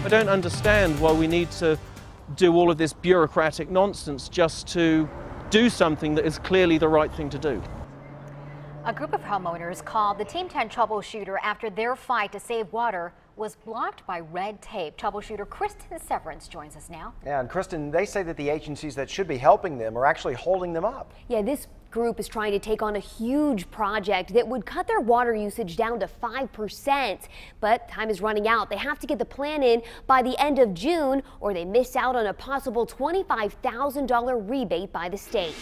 I don't understand why we need to do all of this bureaucratic nonsense just to do something that is clearly the right thing to do. A group of homeowners called the Team 10 troubleshooter after their fight to save water was blocked by red tape. Troubleshooter Kristen Severance joins us now. Yeah, and Kristen, they say that the agencies that should be helping them are actually holding them up. Yeah, this group is trying to take on a huge project that would cut their water usage down to 5%. But time is running out. They have to get the plan in by the end of June, or they miss out on a possible $25,000 rebate by the state.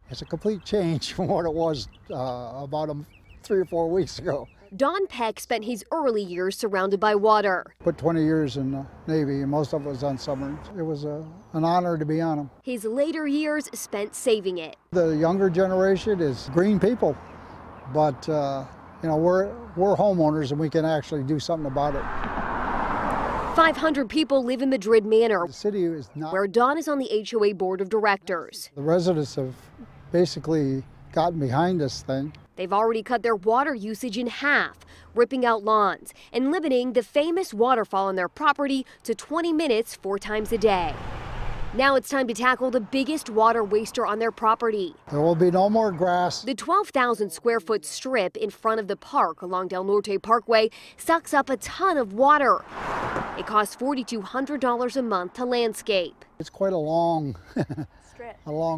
It's a complete change from what it was about 3 or 4 weeks ago. Don Peck spent his early years surrounded by water. Put 20 years in the Navy, and most of it was on submarines. It was an honor to be on them. His later years spent saving it. The younger generation is green people, but you know, we're homeowners and we can actually do something about it. 500 people live in Madrid Manor, The city is not. where Don is on the HOA board of directors. The residents have basically gotten behind this thing. They've already cut their water usage in half, ripping out lawns and limiting the famous waterfall on their property to 20 minutes 4 times a day. Now it's time to tackle the biggest water waster on their property. There will be no more grass. The 12,000 square foot strip in front of the park along Del Norte Parkway sucks up a ton of water. It costs $4,200 a month to landscape. It's quite a long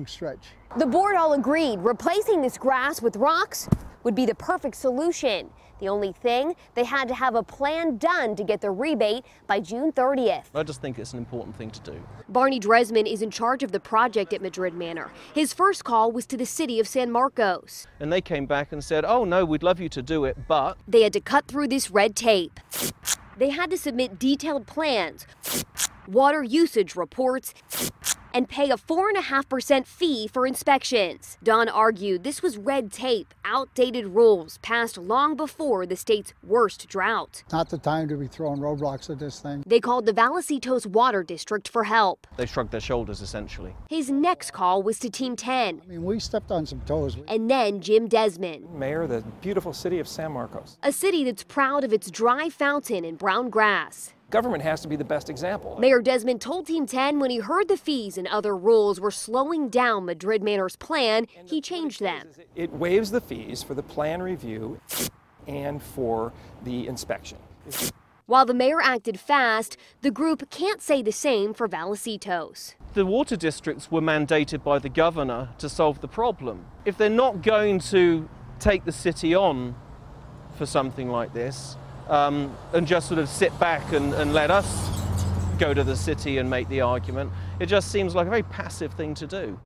stretch. The board all agreed replacing this grass with rocks would be the perfect solution. The only thing, they had to have a plan done to get the rebate by June 30th. I just think it's an important thing to do. Barney Dresman is in charge of the project at Madrid Manor. His first call was to the city of San Marcos. And they came back and said, oh no, we'd love you to do it, but... They had to cut through this red tape. They had to submit detailed plans, water usage reports, and pay a 4.5% fee for inspections. Don argued this was red tape, outdated rules passed long before the state's worst drought. Not the time to be throwing roadblocks at this thing. They called the Vallecito's Water District for help. They shrugged their shoulders, essentially. His next call was to Team 10. I mean, we stepped on some toes. And then Jim Desmond. Mayor of the beautiful city of San Marcos. A city that's proud of its dry fountain and brown grass. Government has to be the best example. Mayor Desmond told Team 10 when he heard the fees and other rules were slowing down Madrid Manor's plan, he changed them. It waives the fees for the plan review and for the inspection. While the mayor acted fast, the group can't say the same for Vallecito's. The water districts were mandated by the governor to solve the problem. If they're not going to take the city on for something like this, and just sort of sit back and let us go to the city and make the argument, it just seems like a very passive thing to do.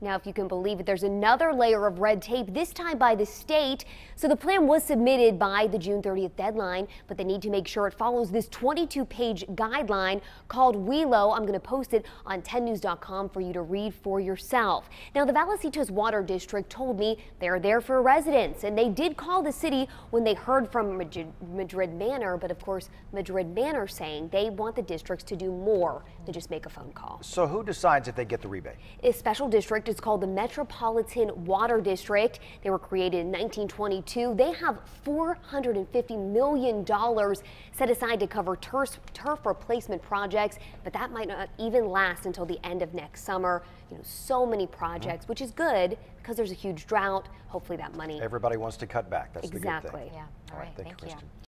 Now, if you can believe it, there's another layer of red tape, this time by the state. So the plan was submitted by the June 30th deadline, but they need to make sure it follows this 22-page guideline called WELO. I'm going to post it on 10news.com for you to read for yourself. Now, the Vallecito's Water District told me they're there for residents, and they did call the city when they heard from Madrid Manor, but of course, Madrid Manor saying they want the districts to do more than just make a phone call. So who decides if they get the rebate? A special district is called the Metropolitan Water District. They were created in 1922. They have $450 million set aside to cover turf replacement projects, but that might not even last until the end of next summer. You know, so many projects, which is good because there's a huge drought. Hopefully that money. Everybody wants to cut back. That's exactly. the good thing. Yeah. All right. Thank you. Kristen.